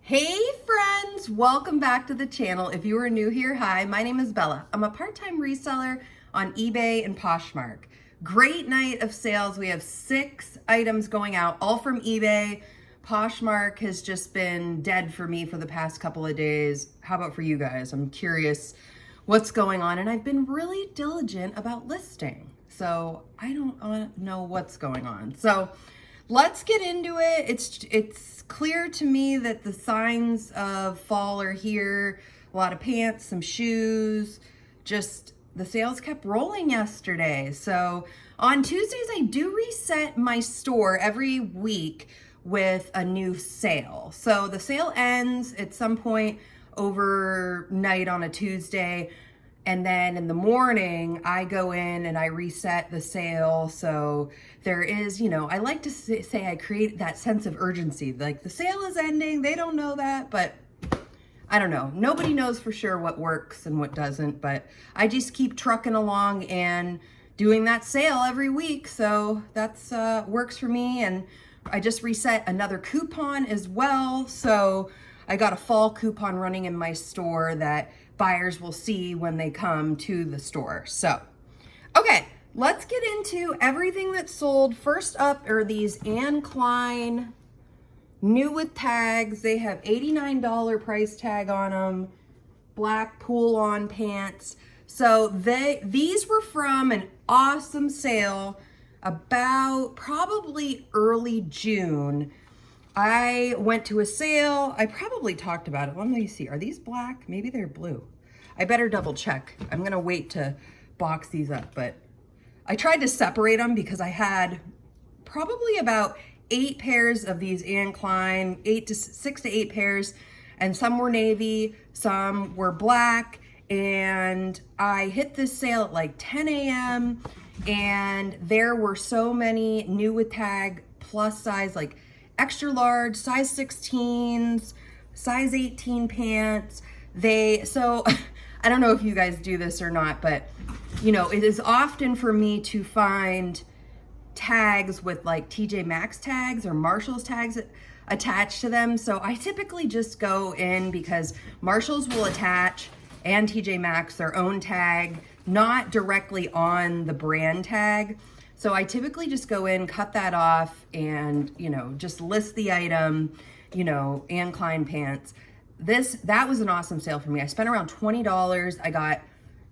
Hey friends, welcome back to the channel. If you are new here, hi, my name is Bella. I'm a part-time reseller on eBay and Poshmark. Great night of sales. We have 6 items going out, all from eBay. Poshmark has just been dead for me for the past couple of days. How about for you guys? I'm curious what's going on, and I've been really diligent about listing. So I don't know what's going on. So let's get into it. It's clear to me that the signs of fall are here. A lot of pants, some shoes, just the sales kept rolling yesterday. So on Tuesdays, I do reset my store every week with a new sale. So the sale ends at some point overnight on a Tuesday. And then in the morning, I go in and I reset the sale. So there is, I like to say I create that sense of urgency. Like the sale is ending. They don't know that, but I don't know. Nobody knows for sure what works and what doesn't, but I just keep trucking along and doing that sale every week. So that's works for me. And I just reset another coupon as well. So I got a fall coupon running in my store that buyers will see when they come to the store. So, okay, let's get into everything that's sold. First up are these Klein new with tags. They have $89 price tag on them, black pull-on pants. So these were from an awesome sale about probably early June. I went to a sale. I probably talked about it. Let me see. Are these black? Maybe they're blue. I better double check. I'm going to wait to box these up, but I tried to separate them because I had probably about 8 pairs of these Klein, 6 to 8 pairs, and some were navy, some were black, and I hit this sale at like 10 a.m. and there were so many new with tag plus size, like extra large, size 16s, size 18 pants. So I don't know if you guys do this or not, but it is often for me to find tags with like TJ Maxx tags or Marshall's tags attached to them. So I typically just go in because Marshall's will attach and TJ Maxx their own tag, not directly on the brand tag. So I typically just go in, cut that off, and, just list the item, Klein pants. That was an awesome sale for me. I spent around $20. I got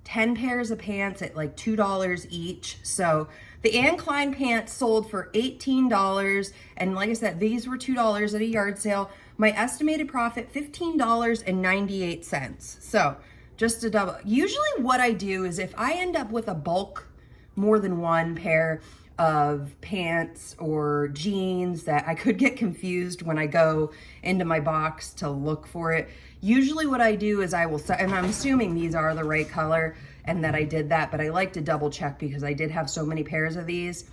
10 pairs of pants at like $2 each. So the Klein pants sold for $18. And like I said, these were $2 at a yard sale. My estimated profit, $15.98. So just a double. Usually what I do is if I end up with a bulk more than one pair of pants or jeans that I could get confused when I go into my box to look for it. Usually what I do is I will, and I'm assuming these are the right color and that I did that, but I like to double check because I did have so many pairs of these.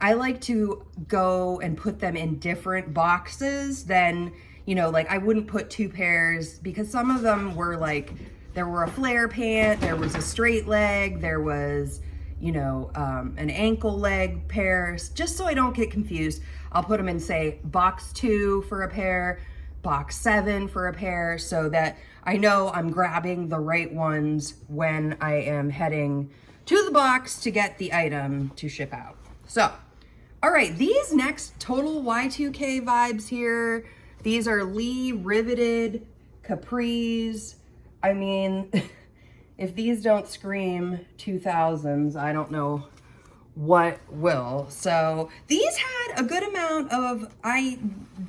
I like to go and put them in different boxes than, like I wouldn't put 2 pairs because some of them were like, there were a flare pant, there was a straight leg, there was an ankle leg pair. Just so I don't get confused, I'll put them in, say, box 2 for a pair, box 7 for a pair, so that I know I'm grabbing the right ones when I am heading to the box to get the item to ship out. So, all right, these next total Y2K vibes here. These are Lee riveted capris. I mean, if these don't scream 2000s, I don't know what will. So these had a good amount of, I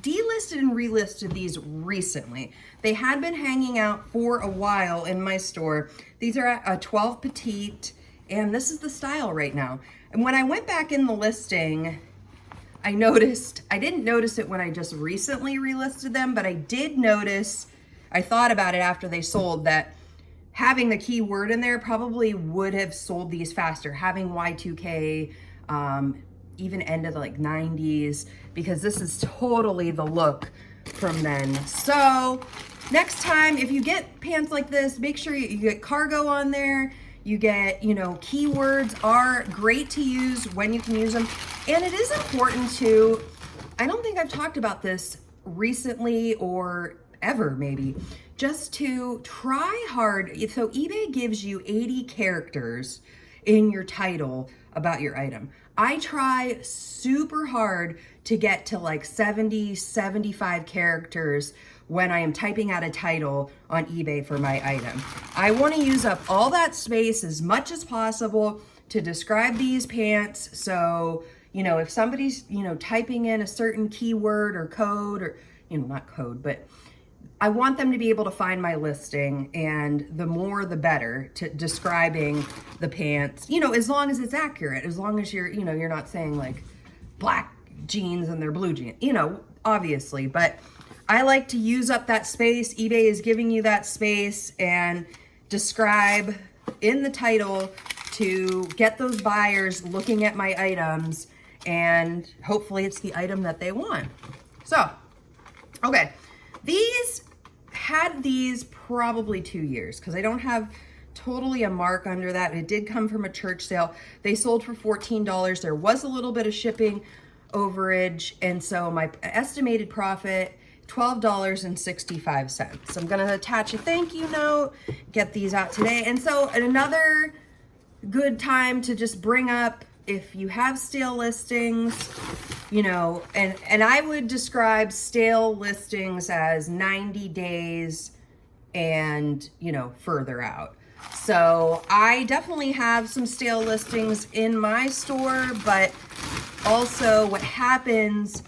delisted and relisted these recently. They had been hanging out for a while in my store. These are a 12 petite, and this is the style right now. And when I went back in the listing, I didn't notice it when I just recently relisted them, but I did notice, I thought about it after they sold, that having the keyword in there probably would have sold these faster. Having Y2K, even end of the like 90s, because this is totally the look from then. So next time, if you get pants like this, make sure you get cargo on there. You get, keywords are great to use when you can use them. And it is important to, I don't think I've talked about this recently or ever maybe, just to try hard. So eBay gives you 80 characters in your title about your item. I try super hard to get to like 70, 75 characters when I am typing out a title on eBay for my item. I want to use up all that space as much as possible to describe these pants. So, you know, if somebody's, you know, typing in a certain keyword or code, or, you know, not code, but I want them to be able to find my listing, and the more the better to describing the pants, you know, as long as it's accurate, as long as you're, you know, you're not saying like black jeans and they're blue jeans, you know, obviously, but I like to use up that space. eBay is giving you that space, and describe in the title to get those buyers looking at my items, and hopefully it's the item that they want. So, okay, had these probably 2 years, because I don't have totally a mark under that. It did come from a church sale. They sold for $14. There was a little bit of shipping overage, and so my estimated profit, $12.65. I'm gonna attach a thank you note, get these out today. And so another good time to just bring up, if you have stale listings, you know, and I would describe stale listings as 90 days and, you know, further out. So I definitely have some stale listings in my store, but also what happens,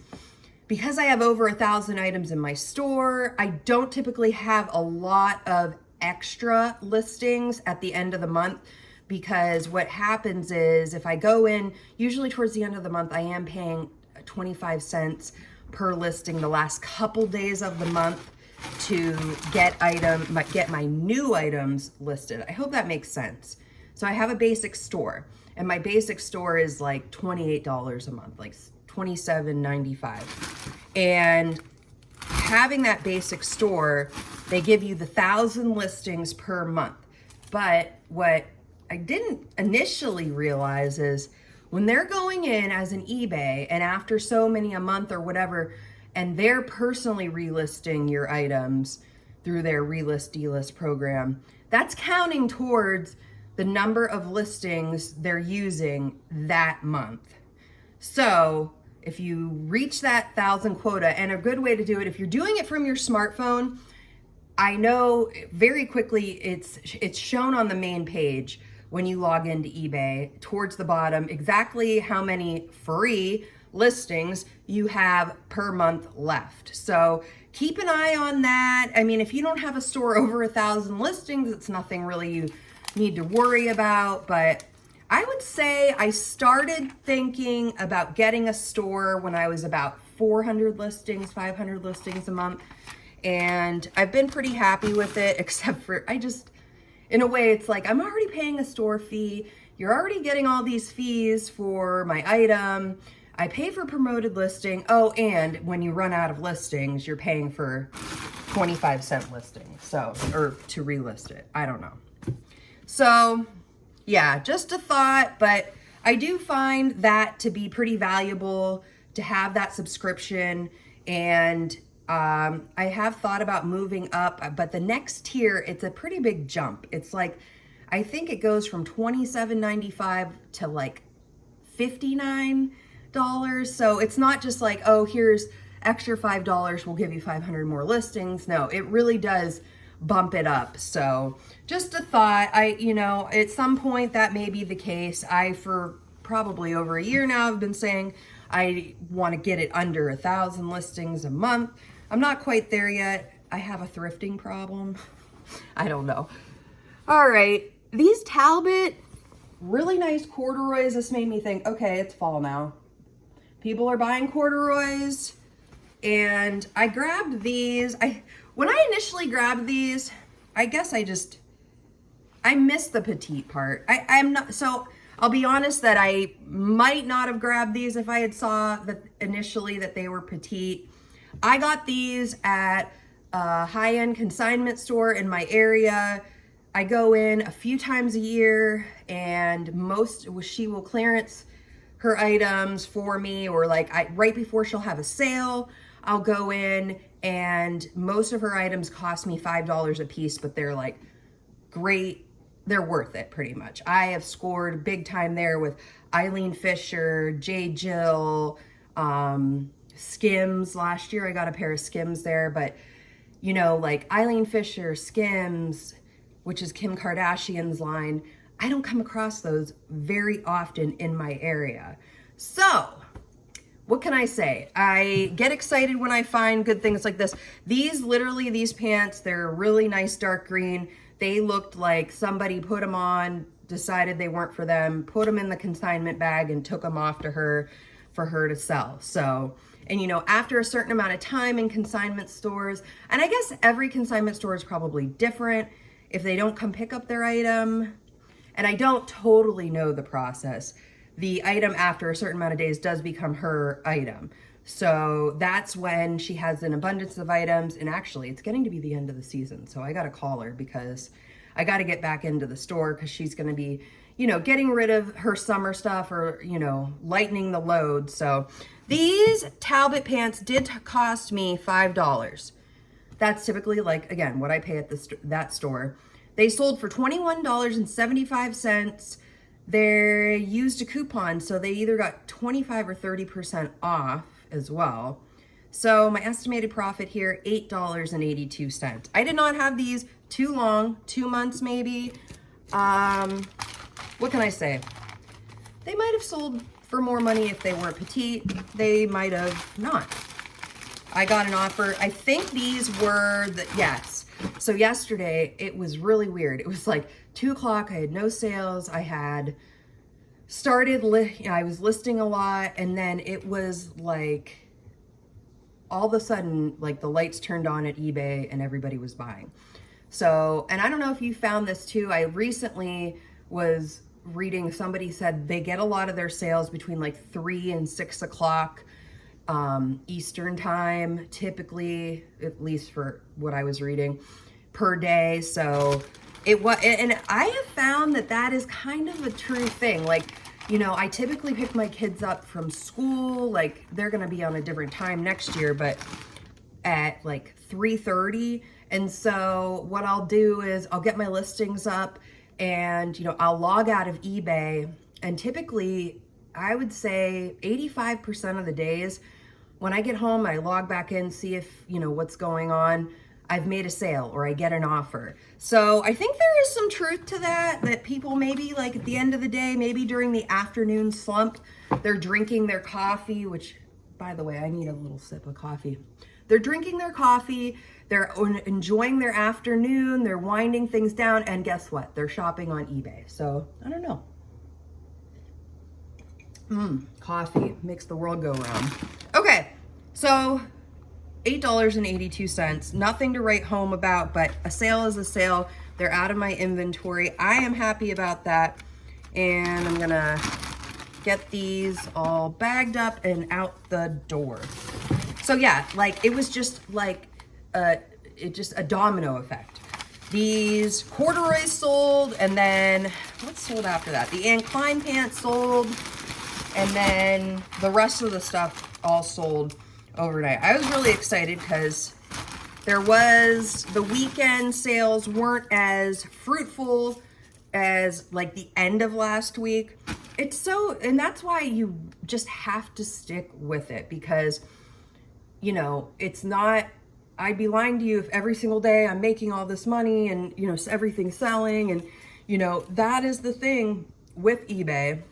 because I have over 1,000 items in my store, I don't typically have a lot of extra listings at the end of the month, because what happens is if I go in, usually towards the end of the month, I am paying 25 cents per listing the last couple days of the month to get my new items listed. I hope that makes sense. So I have a basic store, and my basic store is like $28 a month, like $27.95. And having that basic store, they give you the 1,000 listings per month. But what I didn't initially realize is when they're going in as an eBay, and after so many a month or whatever, and they're personally relisting your items through their relist delist program, that's counting towards the number of listings they're using that month. So if you reach that 1,000 quota, and a good way to do it, if you're doing it from your smartphone, I know very quickly it's shown on the main page when you log into eBay towards the bottom exactly how many free listings you have per month left. So keep an eye on that. I mean, if you don't have a store over 1,000 listings, it's nothing really you need to worry about. But I would say I started thinking about getting a store when I was about 400 listings, 500 listings a month. And I've been pretty happy with it, except for in a way, it's like I'm already paying a store fee. You're already getting all these fees for my item. I pay for promoted listing. Oh, and when you run out of listings, you're paying for 25-cent listing. So, or to relist it. I don't know. So, yeah, just a thought, but I do find that to be pretty valuable to have that subscription. And I have thought about moving up, but the next tier, it's a pretty big jump. It's like, I think it goes from $27.95 to like $59. So it's not just like, oh, here's extra $5, we'll give you 500 more listings. No, it really does bump it up. So just a thought. At some point that may be the case. For probably over a year now, I've been saying I want to get it under 1,000 listings a month. I'm not quite there yet. I have a thrifting problem. I don't know. All right. These Talbot, really nice corduroys. This made me think, okay, it's fall now. People are buying corduroys. And I grabbed these. When I initially grabbed these, I guess I missed the petite part. I'll be honest that I might not have grabbed these if I had saw that initially that they were petite. I got these at a high-end consignment store in my area. I go in a few times a year, and she will clearance her items for me, or right before she'll have a sale, I'll go in and most of her items cost me $5 a piece, but they're like great. They're worth it pretty much. I have scored big time there with Eileen Fisher, J. Jill, Skims. Last year I got a pair of Skims there, but you know, like Eileen Fisher, Skims, which is Kim Kardashian's line, I don't come across those very often in my area. So what can I say? I get excited when I find good things like this. These pants, they're really nice dark green. They looked like somebody put them on, decided they weren't for them, put them in the consignment bag and took them off to her for her to sell. So, and you know, after a certain amount of time in consignment stores, and I guess every consignment store is probably different if they don't come pick up their item, and I don't totally know the process, the item after a certain amount of days does become her item. So that's when she has an abundance of items, and actually it's getting to be the end of the season, so I gotta call her because I gotta get back into the store because she's gonna be, you know, getting rid of her summer stuff or, you know, lightening the load. So these Talbot pants did cost me $5. That's typically, like, again, what I pay at that store. They sold for $21.75. They used a coupon, so they either got 25 or 30% off as well. So my estimated profit here, $8.82. I did not have these too long, 2 months maybe. What can I say? They might have sold for more money if they weren't petite. They might have not. I got an offer. I think these were yes. So yesterday it was really weird. It was like 2 o'clock. I had no sales. I had started, I was listing a lot, and then it was like all of a sudden, like the lights turned on at eBay and everybody was buying. So, and I don't know if you found this too. I recently was reading, somebody said they get a lot of their sales between like 3 and 6 o'clock Eastern time, typically, at least for what I was reading, per day. So it was, and I have found that that is kind of a true thing. Like, you know, I typically pick my kids up from school, like they're going to be on a different time next year, but at like 3:30. And so what I'll do is I'll get my listings up and, you know, I'll log out of eBay, and typically I would say 85% of the days when I get home, I log back in, see if, you know, what's going on. I've made a sale or I get an offer. So I think there is some truth to that people maybe like at the end of the day, maybe during the afternoon slump, they're drinking their coffee, which, by the way, I need a little sip of coffee. They're drinking their coffee, they're enjoying their afternoon, they're winding things down, and guess what? They're shopping on eBay. So I don't know. Coffee makes the world go round. Okay, so $8.82, nothing to write home about, but a sale is a sale. They're out of my inventory. I am happy about that, and I'm gonna get these all bagged up and out the door. So yeah, like it was just like a domino effect. These corduroys sold, and then what sold after that? The Klein pants sold, and then the rest of the stuff all sold overnight. I was really excited because the weekend sales weren't as fruitful as like the end of last week. And that's why you just have to stick with it, because, you know, it's not, I'd be lying to you if every single day I'm making all this money and, you know, everything's selling. And, you know, that is the thing with eBay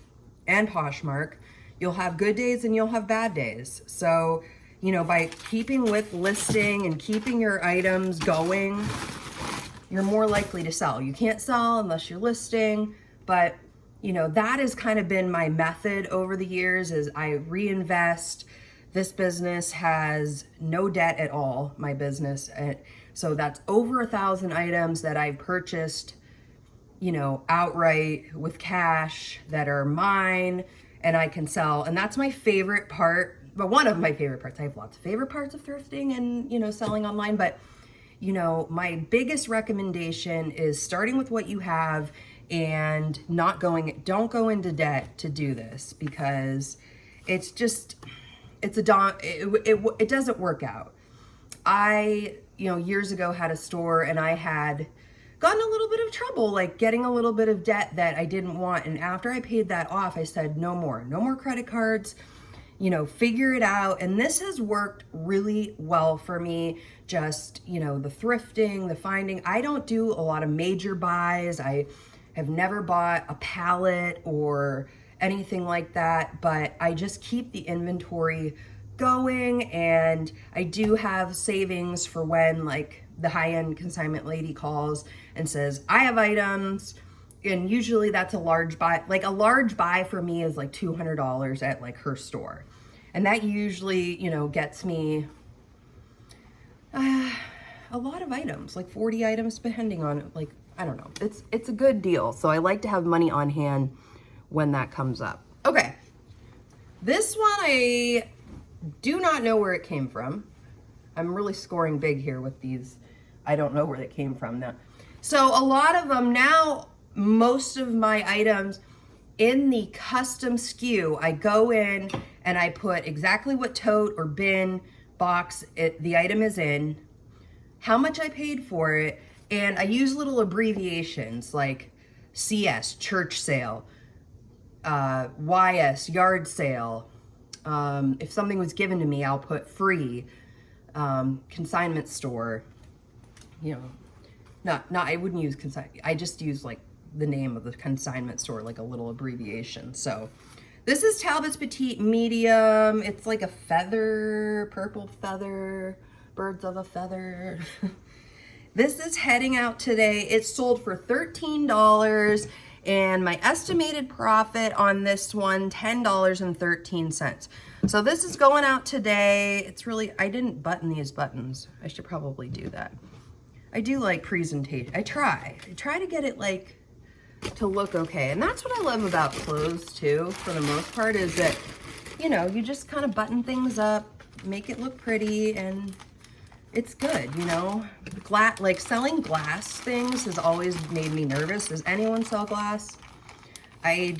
and Poshmark. You'll have good days and you'll have bad days. So, you know, by keeping with listing and keeping your items going, you're more likely to sell. You can't sell unless you're listing, but, you know, that has kind of been my method over the years, is I reinvest. This business has no debt at all, my business. So that's over 1,000 items that I purchased, you know, outright with cash that are mine and I can sell. And that's my favorite part, but one of my favorite parts. I have lots of favorite parts of thrifting and, you know, selling online. But, you know, my biggest recommendation is starting with what you have and don't go into debt to do this, because it's just, it doesn't work out. years ago had a store, and I had gotten a little bit of trouble, like getting a little bit of debt that I didn't want. And after I paid that off, I said, no more credit cards, figure it out. And this has worked really well for me. Just, the thrifting, the finding. I don't do a lot of major buys. I have never bought a pallet or anything like that, but I just keep the inventory going, and I do have savings for when like the high-end consignment lady calls and says, I have items, and usually that's a large buy. Like a large buy for me is like $200 at like her store. And that usually, gets me a lot of items, like 40 items, depending on, like, I don't know. It's a good deal. So I like to have money on hand when that comes up. Okay. This one, I do not know where it came from. I'm really scoring big here with these. I don't know where they came from now. So a lot of them now, most of my items in the custom SKU, I go in and I put exactly what tote or bin box the item is in, how much I paid for it, and I use little abbreviations like CS, church sale, YS, yard sale. If something was given to me, I'll put free, consignment store, I wouldn't use I just use like the name of the consignment store, like a little abbreviation. So this is Talbots Petite Medium. It's like a feather, purple feather, birds of a feather. This is heading out today. It's sold for $13, and my estimated profit on this one, $10.13. So this is going out today. It's really, I didn't button these buttons. I should probably do that. I do like presentation. I try to get it like to look okay. And that's what I love about clothes too, for the most part, is that, you just kind of button things up, make it look pretty, and it's good, like selling glass things has always made me nervous. Does anyone sell glass? I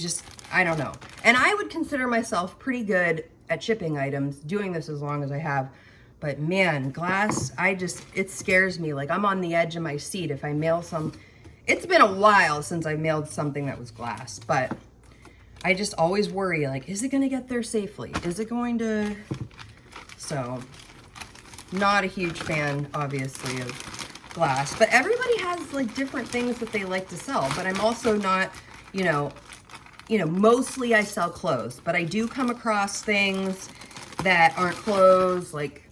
don't know. And I would consider myself pretty good at shipping items, doing this as long as I have. But man, glass, it scares me. Like I'm on the edge of my seat if I mail some. It's been a while since I mailed something that was glass, but I just always worry, like, is it going to get there safely? Is it going to? So, not a huge fan, obviously, of glass. But everybody has, like, different things that they like to sell. But I'm also not, mostly I sell clothes. But I do come across things that aren't clothes. Like,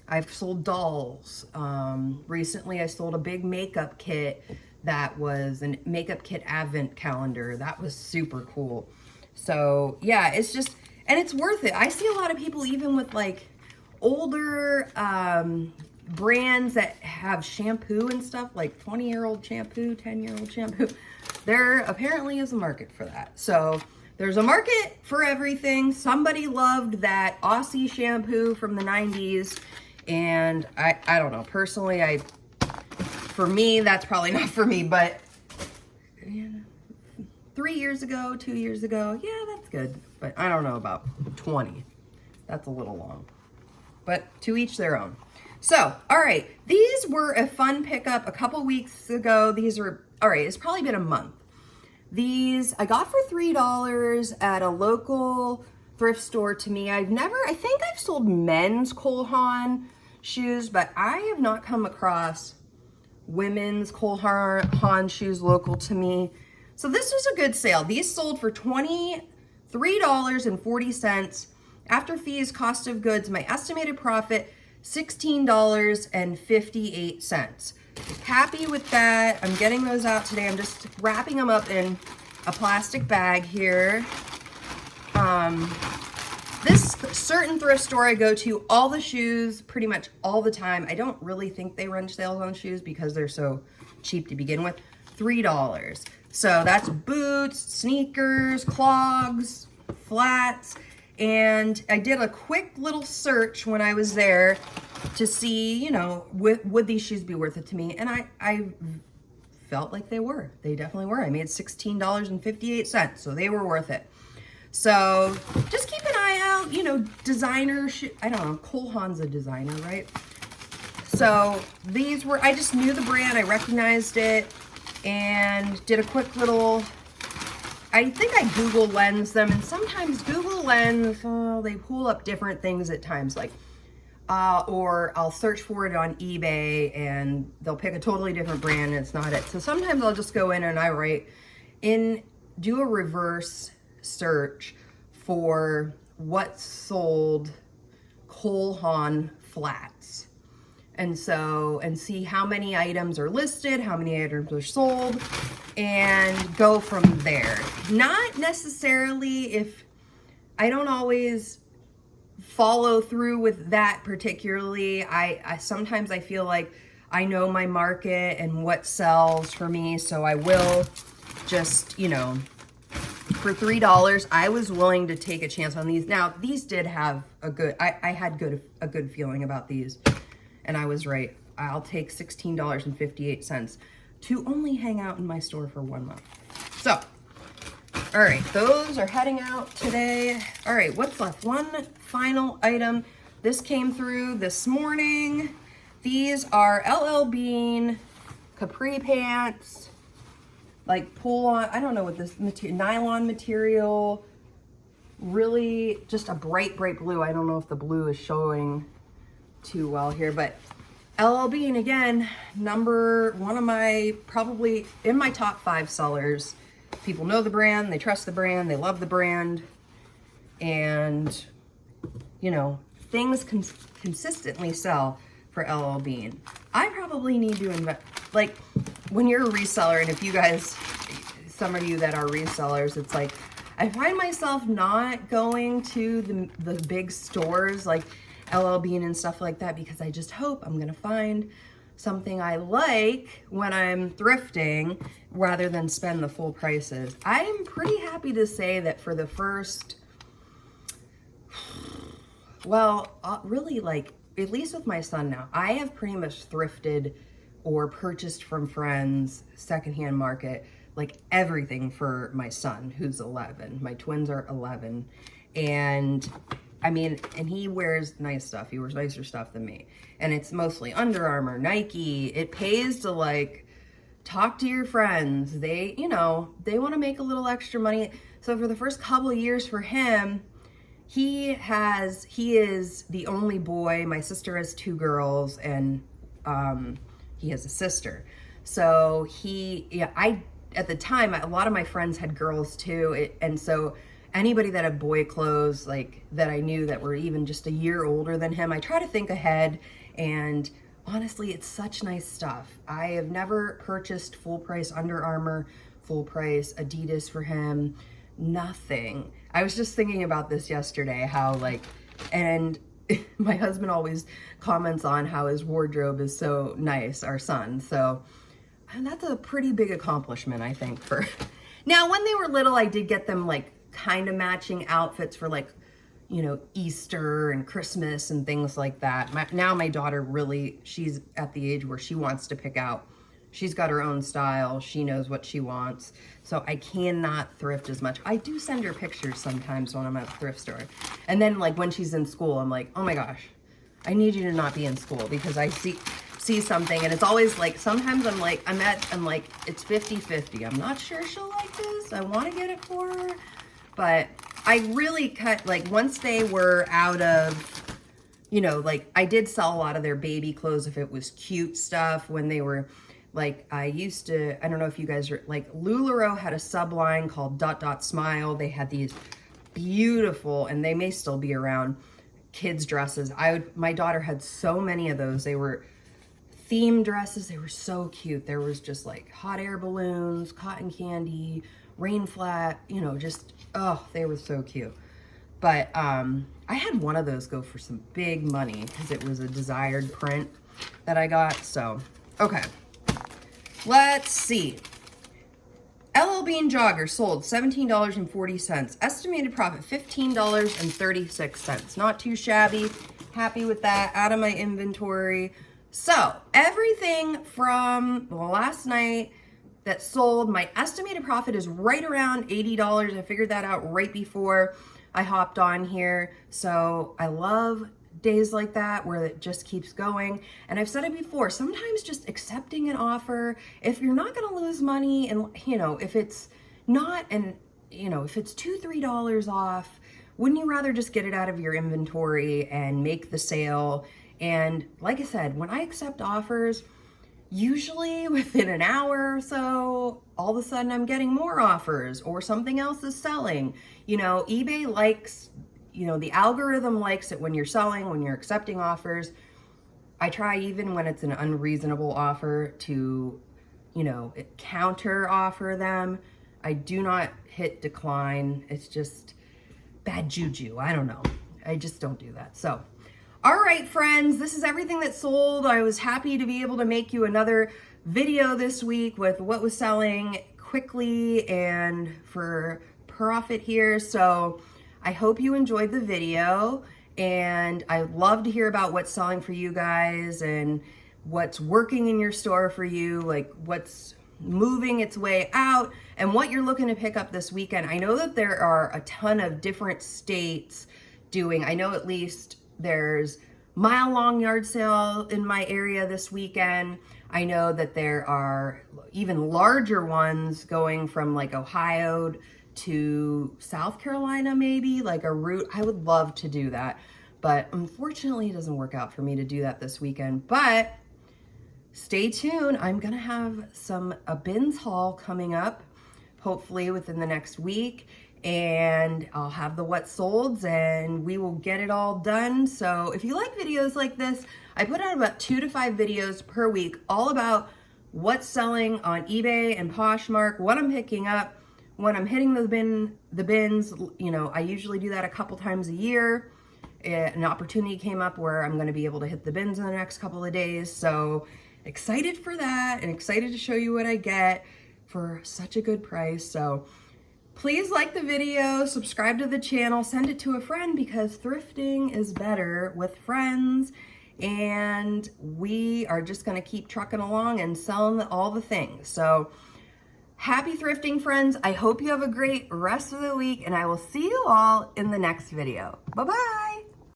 I've sold dolls. Recently, I sold a big makeup kit that was a makeup kit advent calendar. That was super cool. So, yeah, it's just, and it's worth it. I see a lot of people, even with, like, older brands that have shampoo and stuff, like 20-year-old shampoo, 10-year-old shampoo. There apparently is a market for that. So there's a market for everything. Somebody loved that Aussie shampoo from the 90s, and I don't know, personally, for me, that's probably not for me, but 3 years ago, 2 years ago, yeah, that's good. But I don't know about 20. That's a little long. But to each their own. So, all right, these were a fun pickup a couple weeks ago. These are, all right, it's probably been a month. These I got for $3 at a local thrift store to me. I think I've sold men's Haan shoes, but I have not come across women's Haan shoes local to me. So this was a good sale. These sold for $23.40. After fees, cost of goods, my estimated profit, $16.58. Happy with that. I'm getting those out today. I'm just wrapping them up in a plastic bag here. This certain thrift store I go to, all the shoes, pretty much all the time. I don't really think they run sales on shoes because they're so cheap to begin with. $3. So that's boots, sneakers, clogs, flats. And I did a quick little search when I was there to see, would these shoes be worth it to me? And I felt like they were. They definitely were. I made $16.58, so they were worth it. So just keep an eye out, designer shoe. I don't know, Haan's a designer, right? So these were, I just knew the brand, I recognized it, and did a quick little, I think I Google Lens them, and sometimes Google Lens, they pull up different things at times, like, or I'll search for it on eBay and they'll pick a totally different brand and it's not it. So sometimes I'll just go in and I write in, do a reverse search for what sold Haan flats. And so, and see how many items are listed, how many items are sold, and go from there. Not necessarily, if I don't always follow through with that particularly. I sometimes I feel like I know my market and what sells for me, so I will just, you know, for $3, I was willing to take a chance on these. Now, these did have a good, I had a good feeling about these, and I was right. I'll take $16.58 to only hang out in my store for 1 month. So, all right, those are heading out today. All right, what's left? One final item. This came through this morning. These are LL Bean capri pants, like pull on, I don't know what this material, nylon material, really just a bright blue. I don't know if the blue is showing too well here, but LL Bean, again, one of my, probably in my top 5 sellers. People know the brand, they trust the brand, they love the brand, and, you know, things consistently sell for LL Bean. I probably need to invest, like, when you're a reseller, and if you guys, some of you that are resellers, it's like, I find myself not going to the big stores like LL Bean and stuff like that, because I just hope I'm gonna find something I like when I'm thrifting rather than spend the full prices. I'm pretty happy to say that for the first, well, really, like, at least with my son now, I have pretty much thrifted or purchased from friends, secondhand market, like everything for my son, who's 11. My twins are 11. And I mean, and he wears nice stuff. He wears nicer stuff than me. And it's mostly Under Armour, Nike. It pays to, like, talk to your friends. They, you know, they want to make a little extra money. So for the first couple of years for him, he is the only boy. My sister has 2 girls, and he has a sister. So at the time, a lot of my friends had girls too. And so anybody that had boy clothes, like, that I knew that were even just a year older than him, I try to think ahead, and honestly, it's such nice stuff. I have never purchased full price Under Armour, full price Adidas for him, nothing. I was just thinking about this yesterday, how, like, and my husband always comments on how his wardrobe is so nice, our son, so, and that's a pretty big accomplishment, I think, for, now, when they were little, I did get them, like, kind of matching outfits for, like, you know, Easter and Christmas and things like that. Now my daughter really, she's at the age where she wants to pick out. She's got her own style. She knows what she wants. So I cannot thrift as much. I do send her pictures sometimes when I'm at the thrift store. And then, like, when she's in school, I'm like, oh my gosh, I need you to not be in school, because I see something, and it's always like, sometimes I'm like, I'm like, it's 50-50. I'm not sure she'll like this. I want to get it for her. But I really cut, like, once they were out of, you know, like, I did sell a lot of their baby clothes if it was cute stuff when they were, like, I used to, I don't know if you guys are, like, LuLaRoe had a subline called Smile. They had these beautiful, and they may still be around, kids dresses. My daughter had so many of those. They were theme dresses. They were so cute. There was just, like, hot air balloons, cotton candy, rain flat, you know, just, oh, they were so cute. But I had one of those go for some big money because it was a desired print that I got. So, okay, let's see. LL Bean jogger sold $17.40. Estimated profit $15.36. Not too shabby. Happy with that. Out of my inventory. So everything from last night that sold, my estimated profit is right around $80. I figured that out right before I hopped on here. So I love days like that where it just keeps going. And I've said it before, sometimes just accepting an offer, if you're not going to lose money, and if it's not, and if it's $2-3 off, wouldn't you rather just get it out of your inventory and make the sale? And like I said, when I accept offers, usually within an hour or so, all of a sudden I'm getting more offers or something else is selling. eBay likes, the algorithm likes it when you're selling, when you're accepting offers. I try, even when it's an unreasonable offer, to, counter offer them. I do not hit decline. It's just bad juju. I don't know. I just don't do that. So, all right, friends, this is everything that sold. I was happy to be able to make you another video this week with what was selling quickly and for profit here. So I hope you enjoyed the video, and I'd love to hear about what's selling for you guys and what's working in your store for you, like what's moving its way out and what you're looking to pick up this weekend. I know that there are a ton of different states doing, I know at least there's mile-long yard sale in my area this weekend. I know that there are even larger ones going from like Ohio to South Carolina, maybe like a route. I would love to do that, but unfortunately it doesn't work out for me to do that this weekend. But stay tuned. I'm gonna have a bins haul coming up, hopefully within the next week, and I'll have the what solds and we will get it all done. So if you like videos like this, I put out about 2 to 5 videos per week, all about what's selling on eBay and Poshmark, what I'm picking up, when I'm hitting the bins. I usually do that a couple times a year. An opportunity came up where I'm gonna be able to hit the bins in the next couple of days. So excited for that and excited to show you what I get for such a good price. So please like the video, subscribe to the channel, send it to a friend, because thrifting is better with friends. And we are just gonna keep trucking along and selling all the things. So happy thrifting, friends. I hope you have a great rest of the week, and I will see you all in the next video. Bye-bye.